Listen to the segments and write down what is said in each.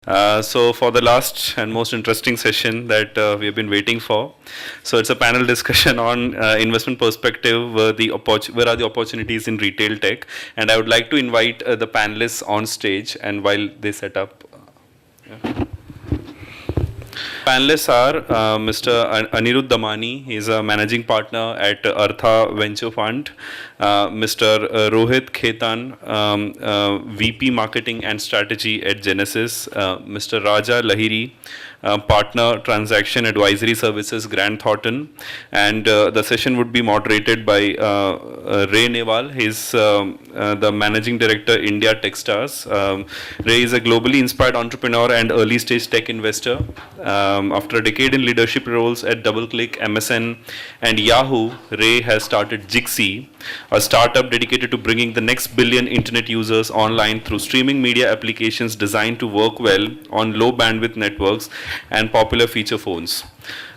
So for the last and most interesting session that we have been waiting for, so it's a panel discussion on investment perspective, where are the opportunities in retail tech, and I would like to invite the panelists on stage, and while they set up. Yeah. Panelists are Mr. Anirudh Damani, he is a managing partner at Artha Venture Fund, Mr. Rohit Khetan, VP Marketing and Strategy at Genesis, Mr. Raja Lahiri, Partner Transaction Advisory Services, Grant Thornton, and the session would be moderated by Ray Newal. He's the Managing Director, India Techstars. Ray is a globally inspired entrepreneur and early stage tech investor. After a decade in leadership roles at DoubleClick, MSN, and Yahoo, Ray has started Jixi, a startup dedicated to bringing the next billion internet users online through streaming media applications designed to work well on low bandwidth networks and popular feature phones.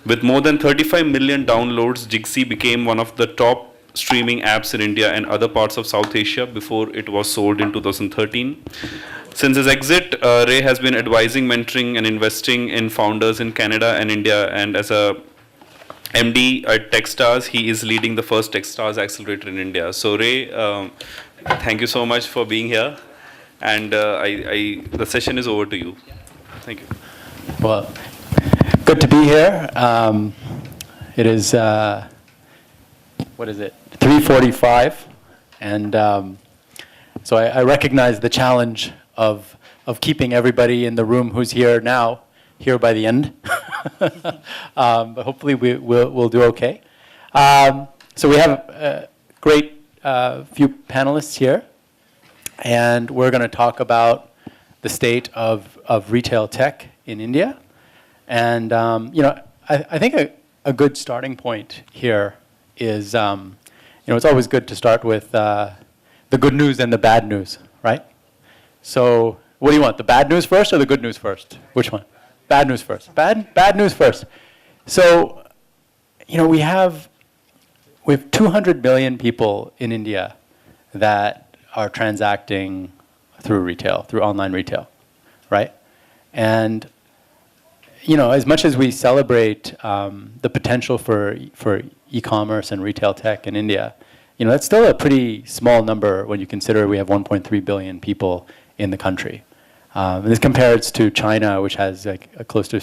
With more than 35 million downloads, Jixi became one of the top streaming apps in India and other parts of South Asia before it was sold in 2013. Since his exit, Ray has been advising, mentoring, and investing in founders in Canada and India, and as a MD at Techstars, he is leading the first Techstars accelerator in India. So Ray, thank you so much for being here, and the session is over to you. Thank you. Well, good to be here. It is, what is it, 3:45, and so I recognize the challenge of keeping everybody in the room who's here now here by the end. But hopefully we'll do okay. So we have a great few panelists here, and we're going to talk about the state of retail tech in India. And you know, I think a good starting point here is, you know, it's always good to start with the good news and the bad news, right? So what do you want, the bad news first or the good news first? Which one? Bad news first. Bad news first. So, you know, we have 200 million people in India that are transacting through retail, through online retail, right? And, you know, as much as we celebrate the potential for e-commerce and retail tech in India, you know, that's still a pretty small number when you consider we have 1.3 billion people in the country. And this compares to China, which has like close to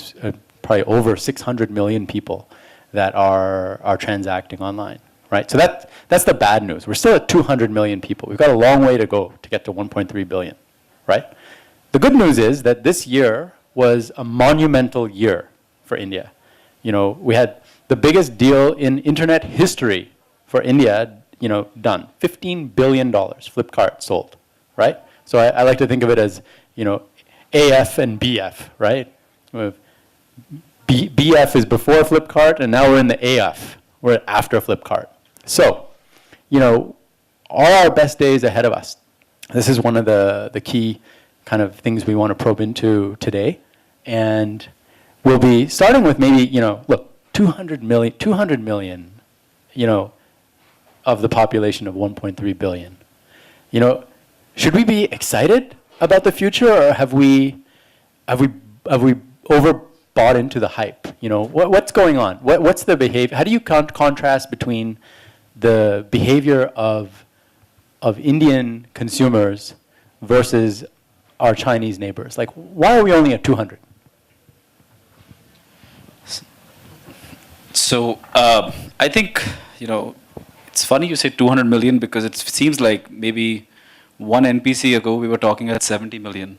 probably over 600 million people that are transacting online, right? So that's the bad news. We're still at 200 million people. We've got a long way to go to get to 1.3 billion, right? The good news is that this year was a monumental year for India. You know, we had the biggest deal in internet history for India, you know, done. $15 billion Flipkart sold, right? So I like to think of it as, you know, AF and BF, right? BF is before Flipkart, and now we're in the AF. We're after Flipkart. So, you know, all our best days ahead of us. This is one of the key kind of things we want to probe into today. And we'll be starting with maybe, you know, look, 200 million, you know, of the population of 1.3 billion. You know, should we be excited about the future, or have we overbought into the hype? You know, what's going on? What's the behavior? How do you contrast between the behavior of Indian consumers versus our Chinese neighbors? Like, why are we only at 200? So I think, you know, it's funny you say 200 million because it seems like maybe one NPC ago we were talking at 70 million,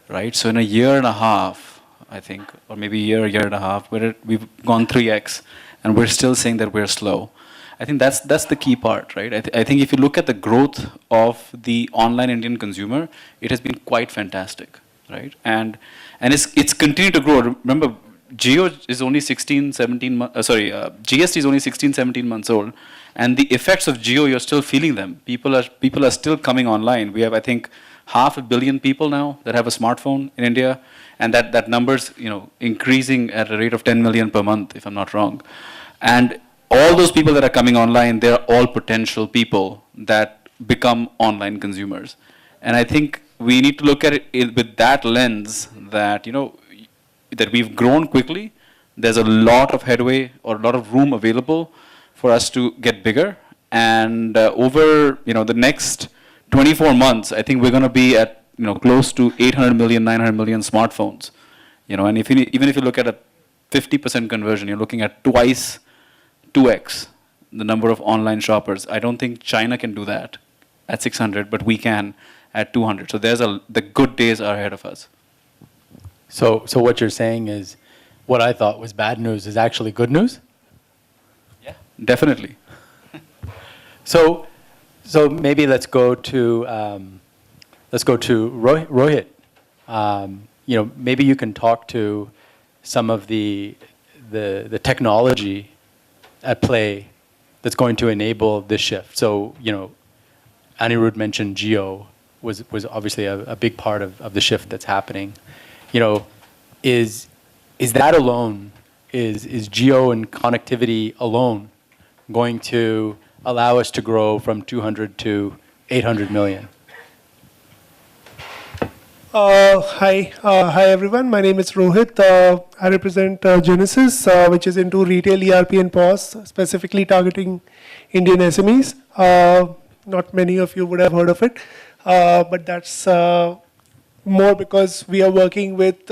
right? So in a year and a half, I think, or maybe a year and a half, we've gone 3x, and we're still saying that we're slow. I think that's the key part, right? I think if you look at the growth of the online Indian consumer, it has been quite fantastic, right? And it's continued to grow. Remember, GST is only 16, 17 months old, and the effects of Geo, you're still feeling them. People are still coming online. We have, I think, 500 million people now that have a smartphone in India, and that number's, you know, increasing at a rate of 10 million per month, if I'm not wrong. And all those people that are coming online, they're all potential people that become online consumers. And I think we need to look at it with that lens that, that we've grown quickly. There's a lot of headway or a lot of room available for us to get bigger. And over, the next 24 months, I think we're going to be at, close to 800 million, 900 million smartphones. And even if you look at a 50% conversion, you're looking at 2x the number of online shoppers. I don't think China can do that at 600, but we can at 200. So the good days are ahead of us. So what you're saying is, what I thought was bad news is actually good news? Yeah, definitely. So maybe let's go to Rohit. Maybe you can talk to some of the technology at play that's going to enable this shift. So Anirudh mentioned Geo was obviously a big part of the shift that's happening. Is that alone, is Geo and connectivity alone going to allow us to grow from 200 to 800 million? Hi everyone. My name is Rohit. I represent Genesis, which is into retail ERP and POS, specifically targeting Indian SMEs. Not many of you would have heard of it, but that's more because we are working with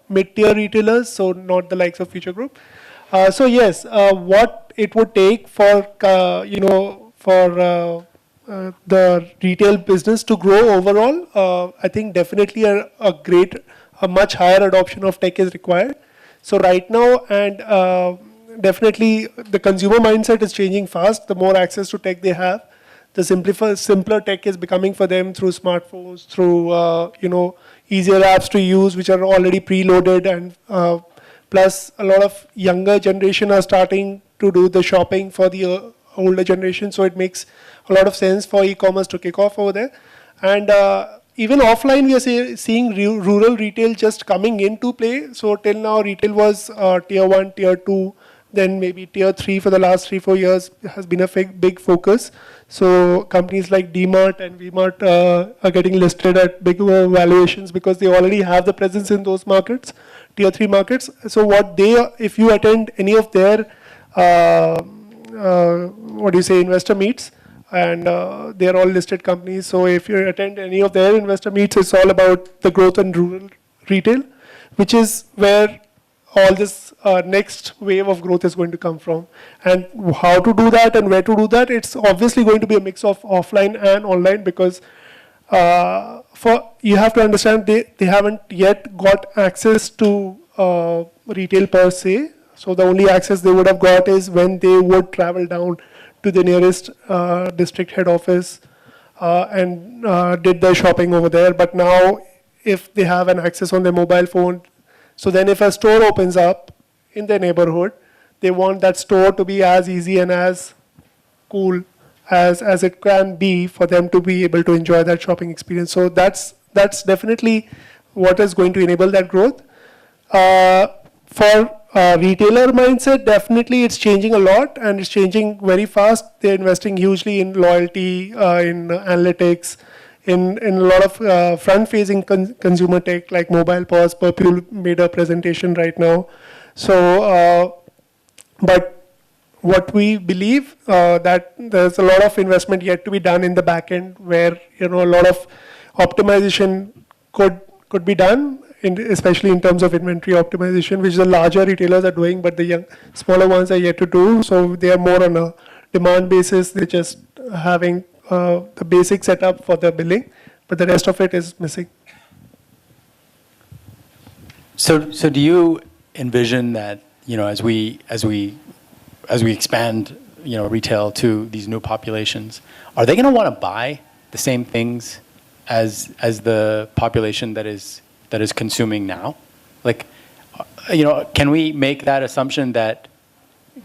mid-tier retailers, so not the likes of Future Group. So yes, what it would take for the retail business to grow overall, I think definitely a much higher adoption of tech is required. So right now, and definitely the consumer mindset is changing fast. The more access to tech they have, the simpler tech is becoming for them through smartphones, through easier apps to use, which are already preloaded, and plus a lot of younger generation are starting to do the shopping for the older generation. So it makes a lot of sense for e-commerce to kick off over there. And even offline, we are seeing rural retail just coming into play. So till now, retail was tier 1, tier 2, then maybe tier 3 for the last 3-4 years has been a big focus. So companies like DMart and VMart are getting listed at big valuations because they already have the presence in those markets, tier 3 markets. So if you attend any of their investor meets, and they're all listed companies. So if you attend any of their investor meets, it's all about the growth in rural retail, which is where all this next wave of growth is going to come from. And how to do that and where to do that, it's obviously going to be a mix of offline and online, because you have to understand they haven't yet got access to retail per se. So the only access they would have got is when they would travel down to the nearest district head office and did their shopping over there. But now, if they have an access on their mobile phone, so then if a store opens up in their neighborhood, they want that store to be as easy and as cool as it can be for them to be able to enjoy that shopping experience. So that's definitely what is going to enable that growth. For retailer mindset, definitely it's changing a lot, and it's changing very fast. They're investing hugely in loyalty, in analytics, in a lot of front-facing consumer tech like mobile POS. Purple made a presentation right now. So, but what we believe that there's a lot of investment yet to be done in the back end, where a lot of optimization could be done, especially in terms of inventory optimization, which the larger retailers are doing, but the smaller ones are yet to do. So they are more on a demand basis. They're just having the basic setup for the billing, but the rest of it is missing. So do you envision that as we expand retail to these new populations, are they going to want to buy the same things as the population that is consuming now? Like, can we make that assumption that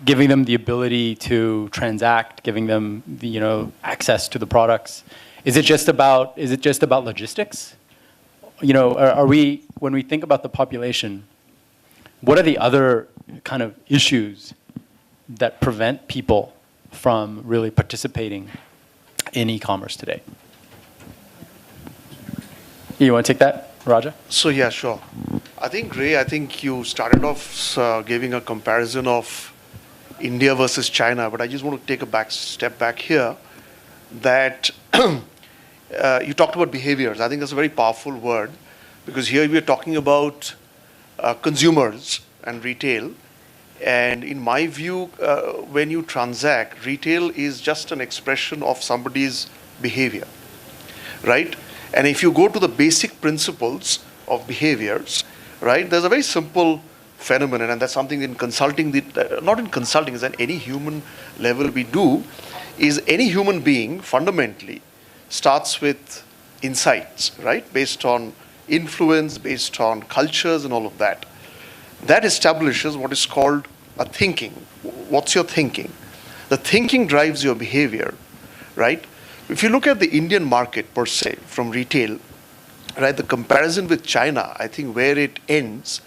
giving them the ability to transact, giving them the access to the products, is it just about logistics? Are we, when we think about the population, what are the other kind of issues that prevent people from really participating in e-commerce today? You want to take that, Raja? So yeah, sure. I think Ray, I think you started off giving a comparison of India versus China, but I just want to take a step back here. That you talked about behaviors. I think that's a very powerful word, because here we are talking about consumers and retail. And in my view, when you transact, retail is just an expression of somebody's behavior, right? And if you go to the basic principles of behaviors, right, there's a very simple phenomenon, and that's something in consulting, not in consulting, it's at any human level we do, is any human being fundamentally starts with insights, right, based on influence, based on cultures and all of that. That establishes what is called a thinking. What's your thinking? The thinking drives your behavior, right? If you look at the Indian market per se, from retail, right, the comparison with China, I think where it ends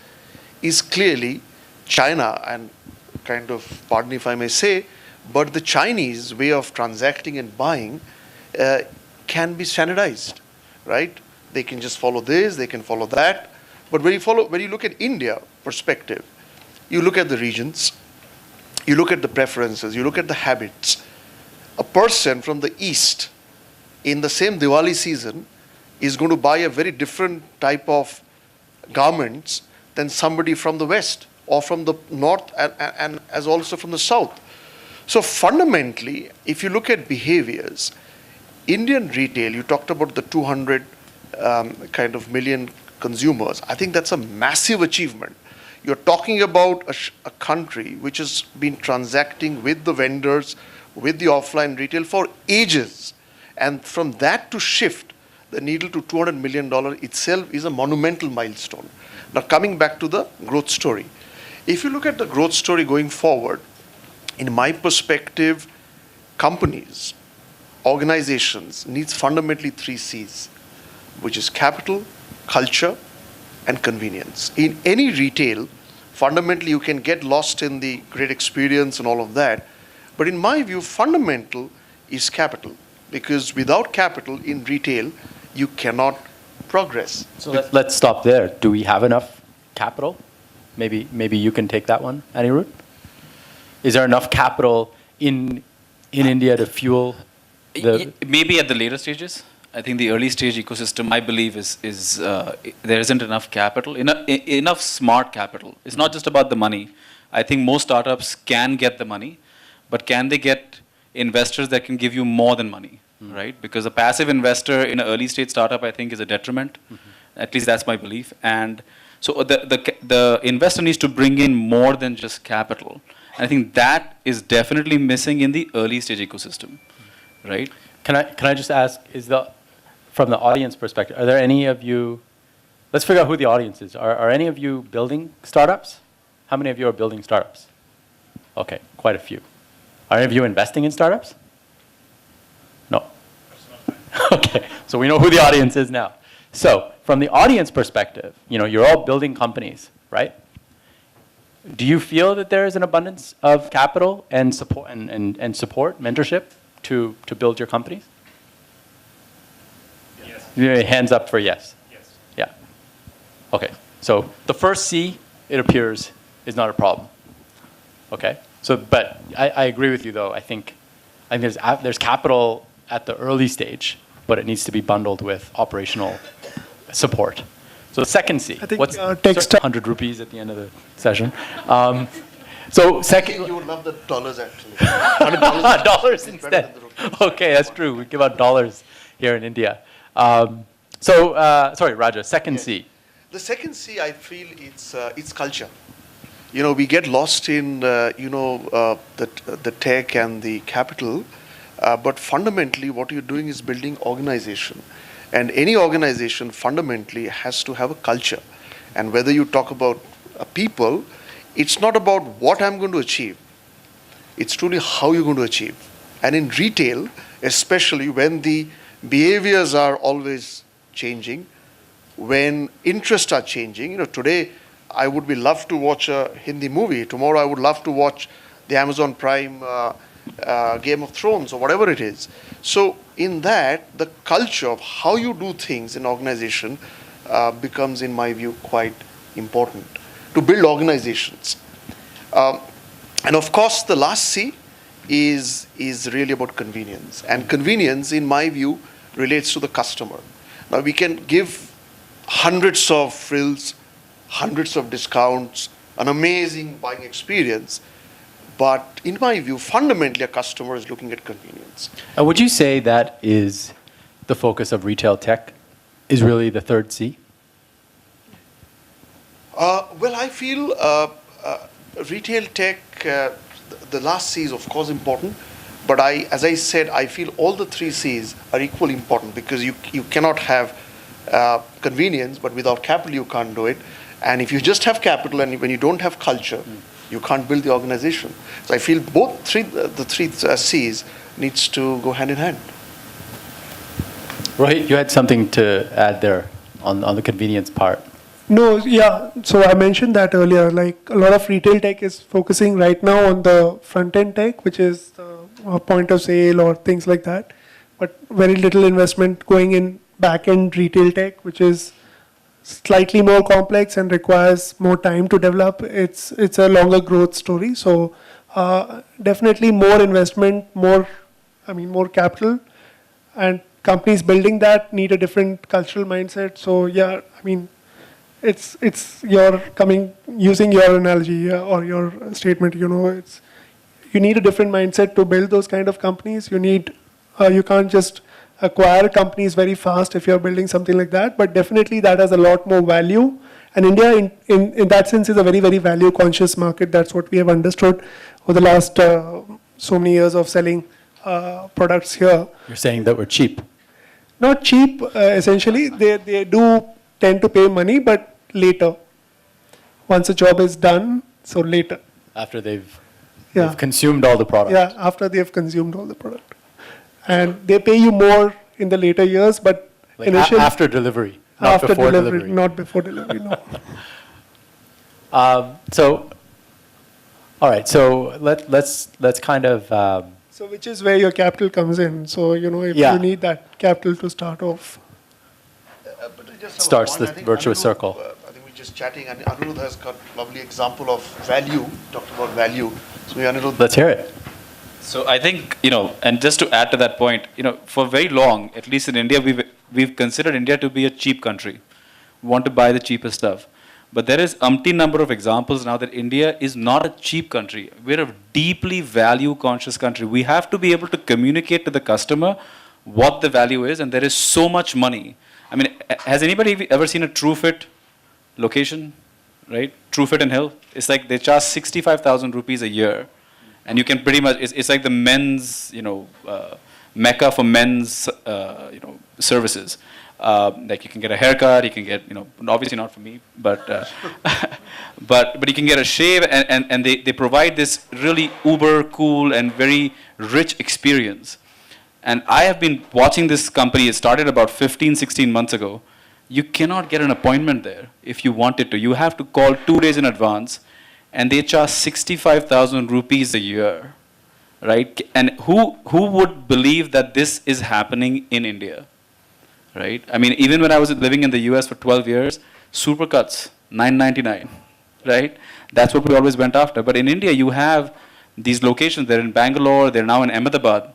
is clearly China, and kind of, pardon if I may say, but the Chinese way of transacting and buying can be standardized, right? They can just follow this, they can follow that. But when you look at India perspective, you look at the regions, you look at the preferences, you look at the habits. A person from the East in the same Diwali season is going to buy a very different type of garments than somebody from the West or from the North, and as also from the South. So fundamentally, if you look at behaviors, Indian retail, you talked about the 200 kind of million consumers. I think that's a massive achievement. You're talking about a country which has been transacting with the vendors, with the offline retail for ages. And from that to shift the needle to $200 million itself is a monumental milestone. Now coming back to the growth story. If you look at the growth story going forward, in my perspective, companies, organizations needs fundamentally 3 C's, which is capital, culture, and convenience. In any retail, fundamentally you can get lost in the great experience and all of that. But in my view, fundamental is capital, because without capital in retail, you cannot progress. So let's stop there. Do we have enough capital? Maybe you can take that one, Anirudh. Is there enough capital in India to fuel the? Maybe at the later stages. I think the early stage ecosystem, I believe, is there isn't enough capital, enough smart capital. It's not just about the money. I think most startups can get the money, but can they get investors that can give you more than money, right? Because a passive investor in an early stage startup, I think, is a detriment. At least that's my belief. And so the investor needs to bring in more than just capital. I think that is definitely missing in the early stage ecosystem, right? Can I just ask, from the audience perspective, are there any of you, let's figure out who the audience is. Are any of you building startups? How many of you are building startups? Okay, quite a few. Are any of you investing in startups? No. Okay, so we know who the audience is now. So from the audience perspective, you're all building companies, right? Do you feel that there is an abundance of capital and support and support, mentorship to build your companies? Yes. Hands up for yes. Yes. Yeah. Okay. So the first C, it appears, is not a problem. Okay. So, but I agree with you though. I think there's capital at the early stage, but it needs to be bundled with operational support. So the second C, I think, what's text 100 rupees at the end of the session. So second, You would love the dollars actually. dollars instead. Okay, that's true. We give out dollars here in India. Sorry, Raja. Second C. The second C, I feel it's culture. We get lost in the tech and the capital, but fundamentally, what you're doing is building organization. And any organization fundamentally has to have a culture. And whether you talk about people, it's not about what I'm going to achieve. It's truly how you're going to achieve. And in retail, especially when the behaviors are always changing, when interests are changing, today I would love to watch a Hindi movie. Tomorrow I would love to watch the Amazon Prime Game of Thrones or whatever it is. So in that, the culture of how you do things in organization becomes, in my view, quite important to build organizations. And of course, the last C is really about convenience. And convenience, in my view, relates to the customer. Now, we can give hundreds of frills, hundreds of discounts, an amazing buying experience. But in my view, fundamentally, a customer is looking at convenience. And would you say that is the focus of retail tech, is really the third C? Well, I feel retail tech, the last C is of course important, but as I said, I feel all the three C's are equally important, because you cannot have convenience, but without capital you can't do it. And if you just have capital and when you don't have culture, you can't build the organization. So I feel the three C's needs to go hand in hand. Rohit, you had something to add there on the convenience part. No, yeah. So I mentioned that earlier. Like a lot of retail tech is focusing right now on the front end tech, which is the point of sale or things like that. But very little investment going in back end retail tech, which is slightly more complex and requires more time to develop. It's a longer growth story. So definitely more investment, more capital, and companies building that need a different cultural mindset. So yeah, I mean, it's using your analogy or your statement, you need a different mindset to build those kind of companies. You can't just acquire companies very fast if you're building something like that, but definitely that has a lot more value. And India in that sense is a very, very value conscious market. That's what we have understood over the last so many years of selling products here. You're saying that we're cheap. Not cheap, essentially. They do tend to pay money, but later. Once a job is done, so later. After they've consumed all the product. Yeah, after they've consumed all the product. And they pay you more in the later years, but like initially. After delivery, not after before delivery. Not before delivery, no. All right, so let's kind of... So which is where your capital comes in. So, if you need that capital to start off. But I just have starts a the point. I think virtuous Anirudh, circle. I think we're just chatting, and Anirudh has got a lovely example of value, talked about value. So Anirudh. Let's hear it. So I think, and just to add to that point, for very long, at least in India, we've considered India to be a cheap country. We want to buy the cheapest stuff. But there is umpteen number of examples now that India is not a cheap country. We're a deeply value conscious country. We have to be able to communicate to the customer what the value is, and there is so much money. I mean, has anybody ever seen a TrueFit location, right? TrueFit in Hill. It's like they charge 65,000 rupees a year. And you can pretty much, it's like the men's, mecca for men's, services. Like you can get a haircut, you can get, obviously not for me, but but you can get a shave, and they provide this really uber cool and very rich experience. And I have been watching this company. It started about 15, 16 months ago. You cannot get an appointment there if you wanted to. You have to call 2 days in advance, and they charge 65,000 rupees a year, right? And who would believe that this is happening in India, right? I mean, even when I was living in the US for 12 years, supercuts, $9.99, right? That's what we always went after. But in India, you have these locations. They're in Bangalore. They're now in Ahmedabad.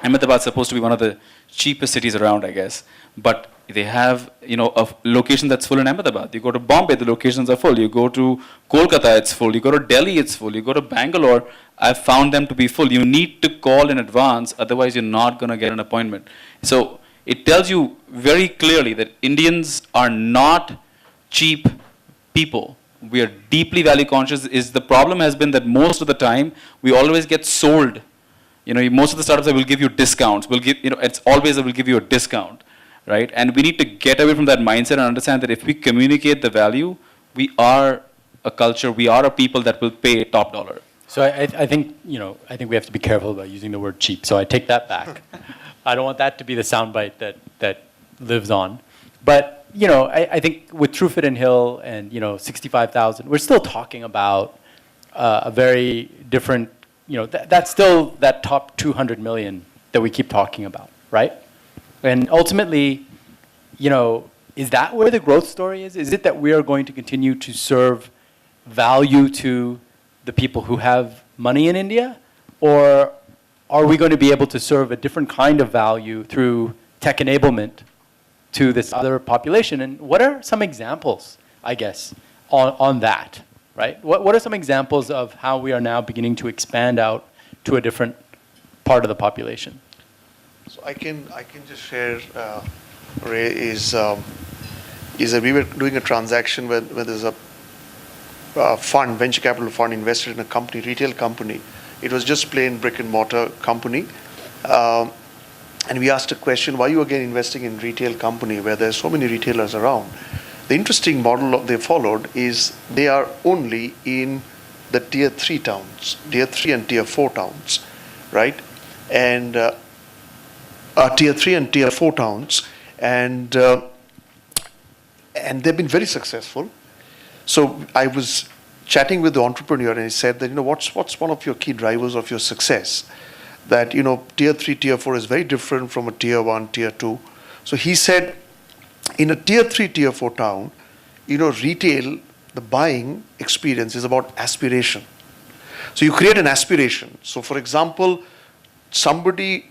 Ahmedabad is supposed to be one of the cheapest cities around, I guess. But they have, a location that's full in Ahmedabad. You go to Bombay, the locations are full. You go to Kolkata, it's full. You go to Delhi, it's full. You go to Bangalore, I've found them to be full. You need to call in advance, otherwise you're not going to get an appointment. So it tells you very clearly that Indians are not cheap people. We are deeply value conscious. The problem has been that most of the time, we always get sold. Most of the startups that will give you discounts, it's always that will give you a discount, right? And we need to get away from that mindset and understand that if we communicate the value, we are a culture, we are a people that will pay top dollar. So I think we have to be careful about using the word cheap. So I take that back. I don't want that to be the soundbite that lives on. But I think with TrueFit and Hill and 65,000, we're still talking about a very different. That's still that top 200 million that we keep talking about, right? And ultimately, you know, is that where the growth story is? Is it that we are going to continue to serve value to the people who have money in India? Or are we going to be able to serve a different kind of value through tech enablement to this other population? And what are some examples, I guess, on that, right? What are some examples of how we are now beginning to expand out to a different part of the population? So I can just share, Ray, is that we were doing a transaction where there's a fund, venture capital fund invested in a company, retail company. It was just plain brick and mortar company. And we asked a question, why are you again investing in retail company where there's so many retailers around? The interesting model they followed is they are only in the tier 3 towns, tier 3 and tier 4 towns, right? And tier 3 and tier 4 towns, and they've been very successful. So I was chatting with the entrepreneur, and he said that, you know, what's one of your key drivers of your success? That, you know, tier 3, tier 4 is very different from a tier 1, tier 2. So he said, in a tier 3, tier 4 town, you know, retail, the buying experience is about aspiration. So you create an aspiration. So for example, somebody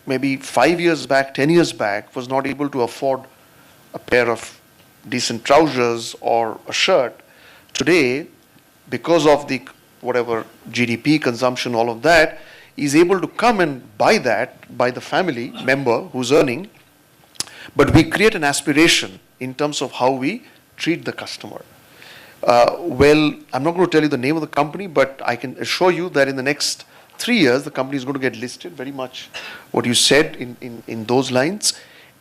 maybe 5 years back, 10 years back was not able to afford a pair of decent trousers or a shirt. Today, because of the whatever GDP, consumption, all of that, is able to come and buy that by the family member who's earning. But we create an aspiration in terms of how we treat the customer. Well, I'm not going to tell you the name of the company, but I can assure you that in the next 3 years, the company is going to get listed, very much what you said in those lines.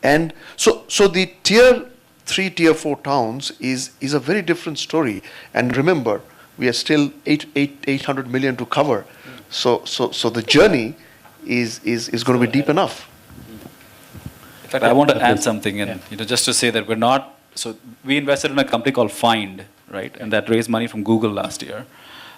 And so the tier 3, tier 4 towns is a very different story. And remember, we are still 800 million to cover. So the journey is going to be deep enough. In fact, I want to add something, and you know, just to say that we're not. So we invested in a company called Find, right, and that raised money from Google last year.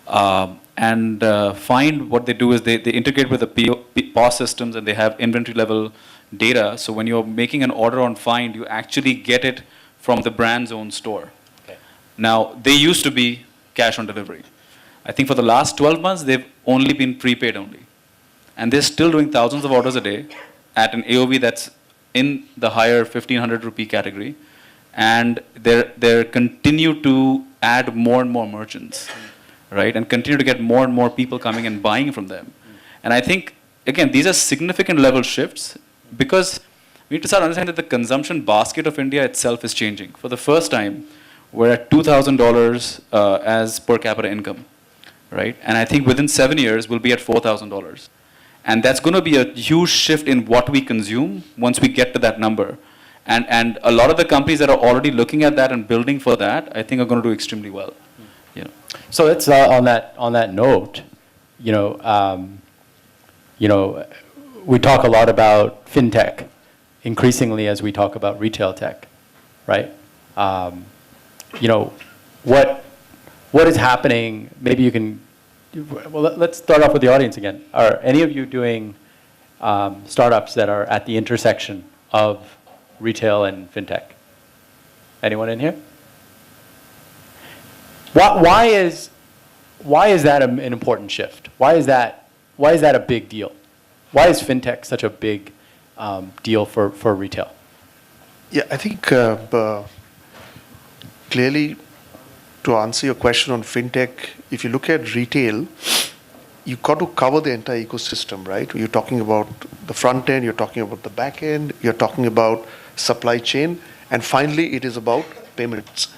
Find, what they do is they integrate with the POS systems, and they have inventory level data. So when you're making an order on Find, you actually get it from the brand's own store. Okay. Now, they used to be cash on delivery. I think for the last 12 months, they've only been prepaid only. And they're still doing thousands of orders a day at an AOV that's in the higher 1,500 rupee category. And they're continue to add more and more merchants, right? And continue to get more and more people coming and buying from them. And I think, again, these are significant level shifts because we need to start understanding that the consumption basket of India itself is changing. For the first time, we're at $2,000 as per capita income, right? And I think within 7 years, we'll be at $4,000. And that's going to be a huge shift in what we consume once we get to that number. And a lot of the companies that are already looking at that and building for that, I think are going to do extremely well. You know. So it's on that note, we talk a lot about fintech, increasingly as we talk about retail tech, right? What is happening? Maybe you can. Well, let's start off with the audience again. Are any of you doing startups that are at the intersection of retail and fintech? Anyone in here? Why is that an important shift? Why is that a big deal? Why is fintech such a big deal for retail? Yeah, I think clearly, to answer your question on fintech, if you look at retail, you've got to cover the entire ecosystem, right? You're talking about the front end, you're talking about the back end, you're talking about supply chain, and finally it is about payments.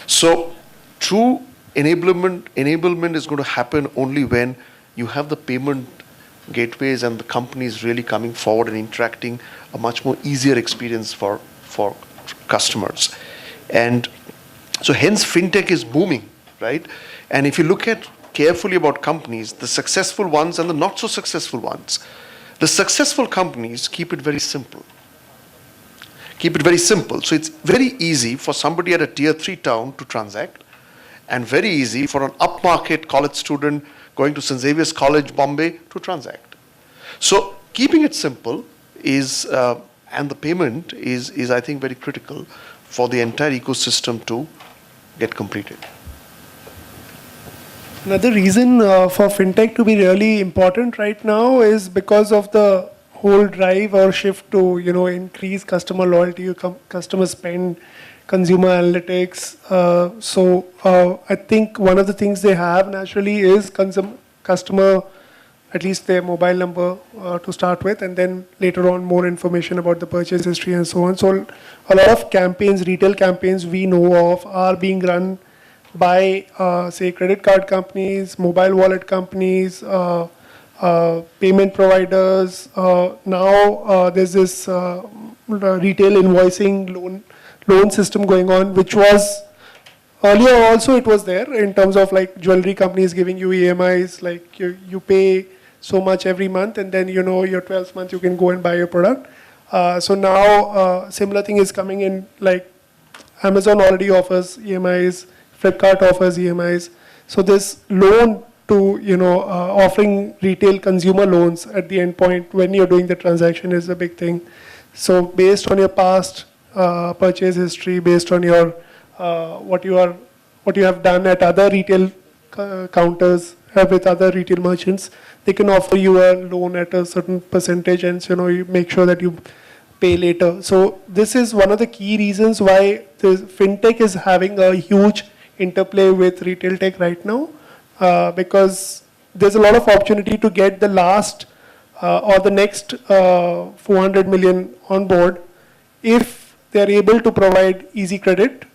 So true enablement is going to happen only when you have the payment gateways and the companies really coming forward and interacting a much more easier experience for customers. And so hence fintech is booming, right? And if you look at carefully about companies, the successful ones and the not so successful ones, the successful companies keep it very simple. So it's very easy for somebody at a tier 3 town to transact, and very easy for an upmarket college student going to St. Xavier's College, Bombay, to transact. So keeping it simple is, and the payment is I think very critical for the entire ecosystem to get completed. Another reason for fintech to be really important right now is because of the whole drive or shift to increase customer loyalty, customer spend, consumer analytics. So I think one of the things they have naturally is customer, at least their mobile number to start with, and then later on more information about the purchase history and so on. So a lot of campaigns, retail campaigns we know of are being run by say credit card companies, mobile wallet companies, payment providers. Now there's this retail invoicing loan system going on, which was earlier also it was there in terms of like jewelry companies giving you EMIs, like you pay so much every month and then your 12th month you can go and buy your product. So now similar thing is coming in, like Amazon already offers EMIs, Flipkart offers EMIs. So this loan to offering retail consumer loans at the end point when you're doing the transaction is a big thing. So based on your past purchase history, based on your what you have done at other retail counters with other retail merchants, they can offer you a loan at a certain percentage, and you make sure that you pay later. So this is one of the key reasons why the fintech is having a huge interplay with retail tech right now, because there's a lot of opportunity to get the last or the next 400 million on board if they're able to provide easy credit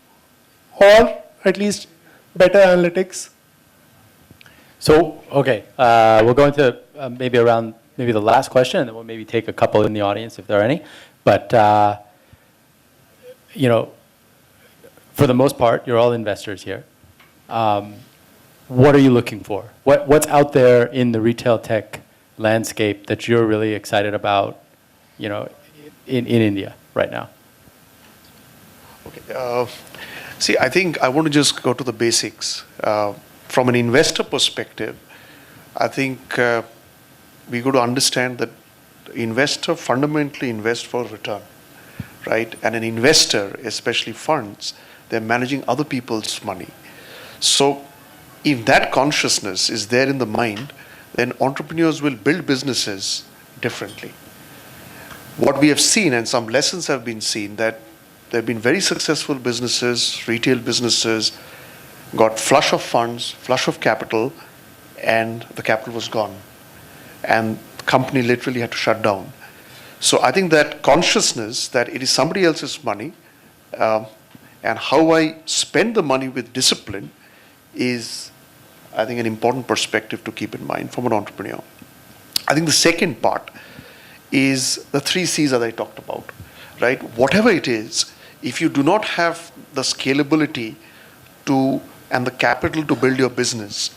or at least better analytics. So, okay, we'll go into maybe the last question, and then we'll maybe take a couple in the audience if there are any. But, for the most part, you're all investors here. What are you looking for? What's out there in the retail tech landscape that you're really excited about, in India right now? Okay. See, I think I want to just go to the basics. From an investor perspective, I think we got to understand that the investor fundamentally invests for return, right? And an investor, especially funds, they're managing other people's money. So if that consciousness is there in the mind, then entrepreneurs will build businesses differently. What we have seen, and some lessons have been seen, that there have been very successful businesses, retail businesses, got flush of funds, flush of capital, and the capital was gone. And the company literally had to shut down. So I think that consciousness that it is somebody else's money, and how I spend the money with discipline is, I think, an important perspective to keep in mind from an entrepreneur. I think the second part is the 3 C's that I talked about, right? Whatever it is, if you do not have the scalability and the capital to build your business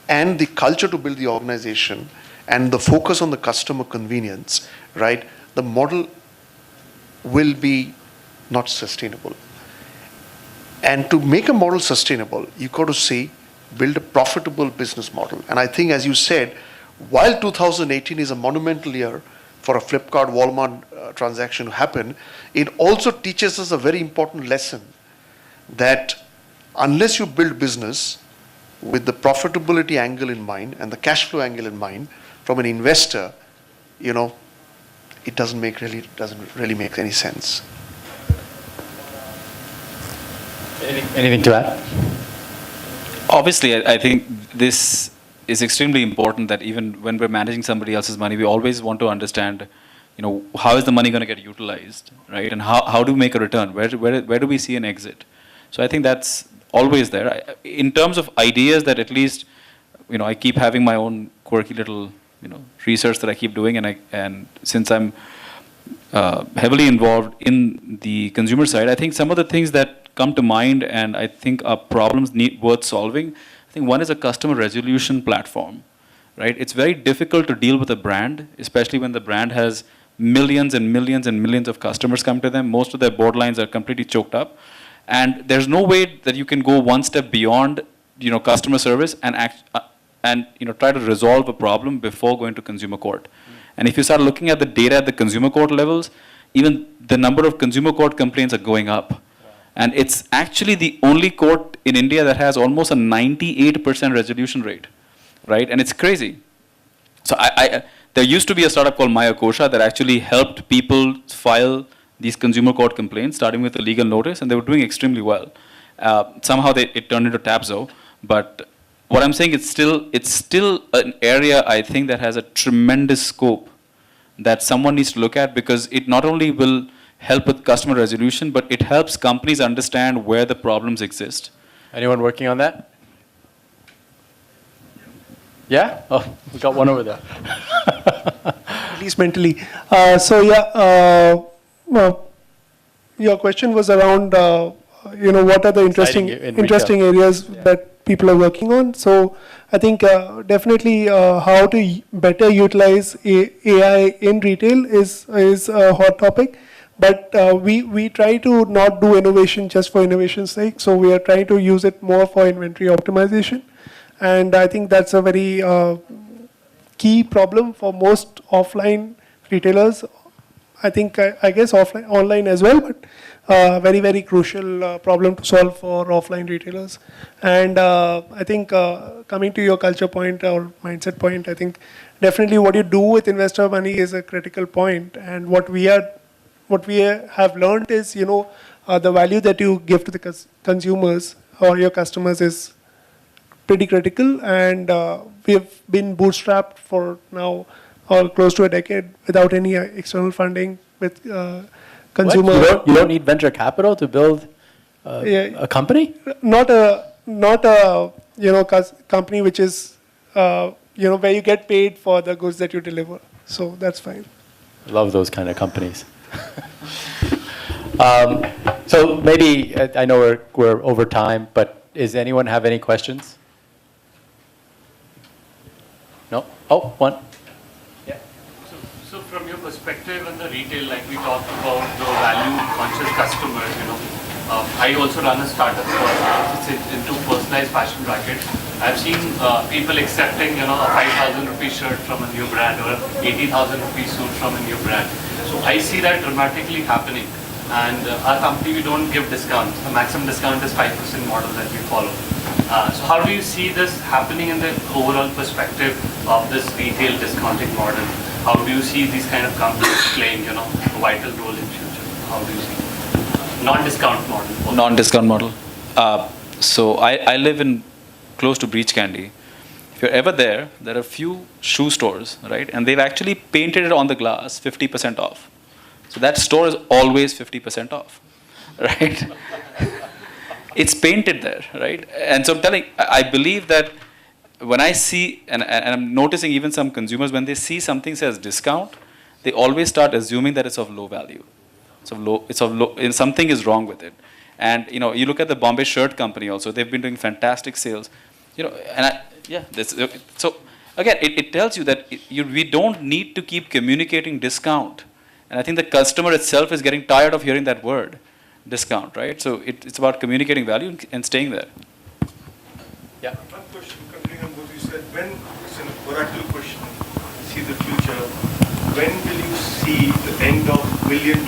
and the culture to build the organization and the focus on the customer convenience, right, the model will be not sustainable. And to make a model sustainable, you got to build a profitable business model. And I think, as you said, while 2018 is a monumental year for a Flipkart, Walmart transaction to happen, it also teaches us a very important lesson that unless you build business with the profitability angle in mind and the cash flow angle in mind, from an investor, it doesn't really make any sense. Anything to add? Obviously, I think this is extremely important, that even when we're managing somebody else's money, we always want to understand, how is the money going to get utilized, right? And how do we make a return? Where do we see an exit? So I think that's always there. In terms of ideas that at least, I keep having my own quirky little, research that I keep doing, and since I'm heavily involved in the consumer side, I think some of the things that come to mind and I think are problems worth solving, I think one is a customer resolution platform, right? It's very difficult to deal with a brand, especially when the brand has millions and millions and millions of customers come to them. Most of their board lines are completely choked up. And there's no way that you can go one step beyond, customer service and try to resolve a problem before going to consumer court. And if you start looking at the data at the consumer court levels, even the number of consumer court complaints are going up. And it's actually the only court in India that has almost a 98% resolution rate, right? And it's crazy. So there used to be a startup called Mayakosha that actually helped people file these consumer court complaints, starting with a legal notice, and they were doing extremely well. Somehow it turned into Tabzo, but what I'm saying, it's still an area, I think, that has a tremendous scope that someone needs to look at, because it not only will help with customer resolution, but it helps companies understand where the problems exist. Anyone working on that? Yeah? Oh, we got one over there. At least mentally. Your question was around, what are the interesting areas that people are working on. So I think definitely how to better utilize AI in retail is a hot topic. But we try to not do innovation just for innovation's sake. So we are trying to use it more for inventory optimization. And I think that's a very key problem for most offline retailers. I think, I guess offline, online as well, but very, very crucial problem to solve for offline retailers. And I think coming to your culture point or mindset point, I think definitely what you do with investor money is a critical point. And what we have learned is, the value that you give to the consumers or your customers is pretty critical. And we've been bootstrapped for now close to a decade without any external funding with consumer. What? You don't need venture capital to build a company? Not a company which is where you get paid for the goods that you deliver. So that's fine. I love those kind of companies. So maybe, I know we're over time, but does anyone have any questions? No? Oh, one. So from your perspective in the retail, like we talked about the value-conscious customers, I also run a startup it's into personalized fashion brackets. I've seen people accepting, a 5,000 rupee shirt from a new brand or 80,000 rupee suit from a new brand. So I see that dramatically happening. And our company, we don't give discounts. The maximum discount is 5% model that we follow. So how do you see this happening in the overall perspective of this retail discounting model? How do you see these kind of companies playing, a vital role in future? How do you see it? Non-discount model. Non-discount model. So I live in close to Breach Candy. If you're ever there, there are a few shoe stores, right? And they've actually painted it on the glass 50% off. So that store is always 50% off, right? It's painted there, right? And so I believe that when I see, and I'm noticing even some consumers, when they see something says discount, they always start assuming that it's of low value. Something is wrong with it. And, you look at the Bombay Shirt Company also, they've been doing fantastic sales. So again, it tells you that we don't need to keep communicating discount. And I think the customer itself is getting tired of hearing that word, discount, right? So it's about communicating value and staying there. Yeah. One question, continuing on what you said. It's an oracle question, see the future. When will you see the end of $1 billion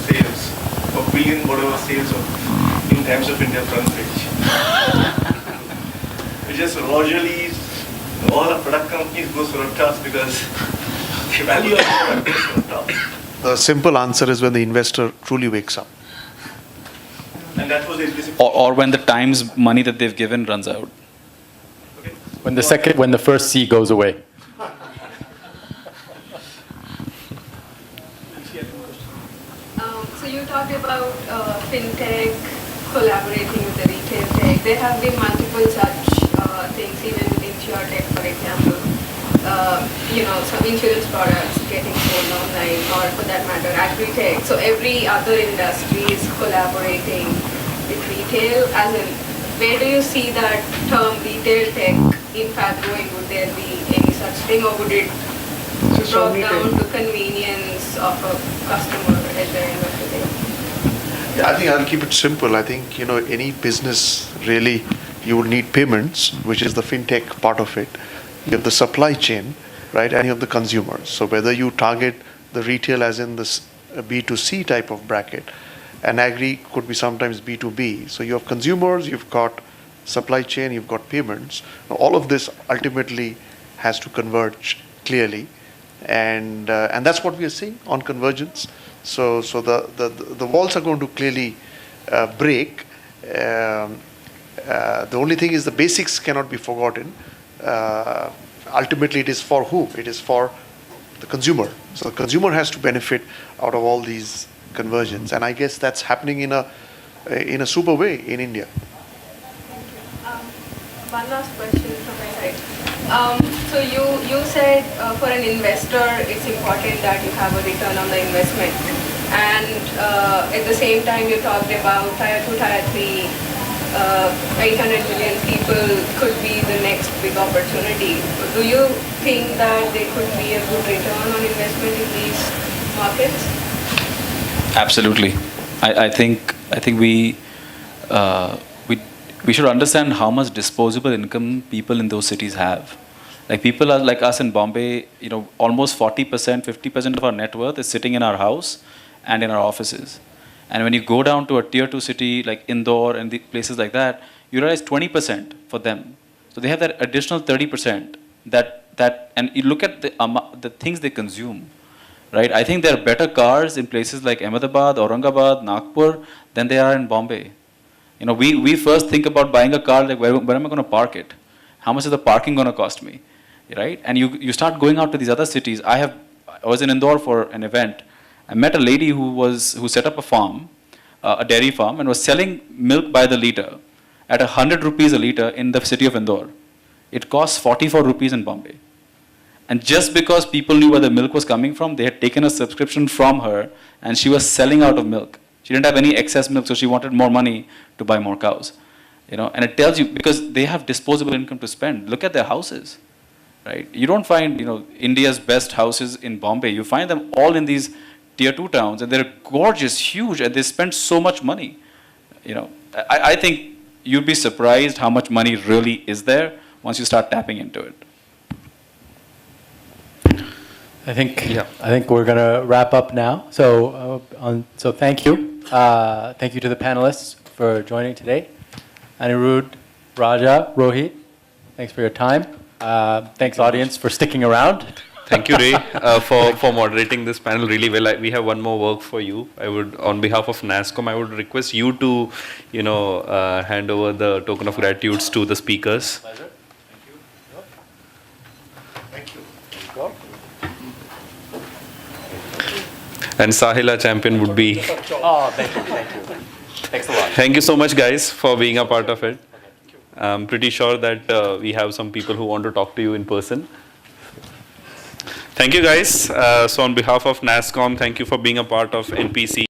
sales or billion whatever sales in terms of India front page? It's just Roger Lee's, all the product companies goes for a toss because the value of the product goes for a toss. The simple answer is when the investor truly wakes up. And that was the implicit. Or when the Times money that they've given runs out. Okay. When the first C goes away. So you talked about fintech collaborating with the retail tech. There have been multiple such things, even with InsurTech, for example. Some insurance products getting sold online, or for that matter, agri-tech. So every other industry is collaborating with retail. As in, where do you see that term retail tech in fact going? Would there be any such thing, or would it drop down to convenience of a customer at the end of the day? I think I'll keep it simple. I think, any business really, you would need payments, which is the fintech part of it. You have the supply chain, right? Any of the consumers. So whether you target the retail as in this B2C type of bracket, and agri could be sometimes B2B. So you have consumers, you've got supply chain, you've got payments. Now, all of this ultimately has to converge clearly, and that's what we are seeing on convergence. So the walls are going to clearly break. The only thing is the basics cannot be forgotten. Ultimately, it is for who? It is for the consumer. So the consumer has to benefit out of all these conversions, and I guess that's happening in a super way in India. One last question from my side. So you said for an investor, it's important that you have a return on the investment, and at the same time you talked about tier 2, tier 3, 800 million people could be the next big opportunity. Do you think that there could be a good return on investment in these markets? Absolutely. I think we should understand how much disposable income people in those cities have. Like people are like us in Bombay, almost 40%, 50% of our net worth is sitting in our house and in our offices. And when you go down to a tier 2 city like Indore and the places like that, you realize 20% for them. So they have that additional 30% and you look at the things they consume, right? I think there are better cars in places like Ahmedabad, Aurangabad, Nagpur than they are in Bombay. We first think about buying a car like where am I going to park it? How much is the parking going to cost me, right? And you start going out to these other cities. I was in Indore for an event. I met a lady who set up a farm, a dairy farm, and was selling milk by the liter at 100 rupees a liter in the city of Indore. It costs 44 rupees in Bombay. And just because people knew where the milk was coming from, they had taken a subscription from her, and she was selling out of milk. She didn't have any excess milk, so she wanted more money to buy more cows. And it tells you, because they have disposable income to spend. Look at their houses, right? You don't find, India's best houses in Bombay. You find them all in these tier 2 towns, and they're gorgeous, huge, and they spend so much money. I think you'd be surprised how much money really is there once you start tapping into it. I think we're going to wrap up now. So thank you. Thank you to the panelists for joining today. Anirudh, Raja, Rohit, thanks for your time. Thanks, audience, for sticking around. Thank you, Ray, for moderating this panel really well. We have one more work for you. I would, on behalf of NASSCOM, I would request you to, hand over the token of gratitude to the speakers. Pleasure. Thank you. And Sahila champion would be. Oh, thank you. Thanks a lot. Thank you so much, guys, for being a part of it. I'm pretty sure that we have some people who want to talk to you in person. Thank you, guys. So on behalf of NASSCOM, thank you for being a part of NPC.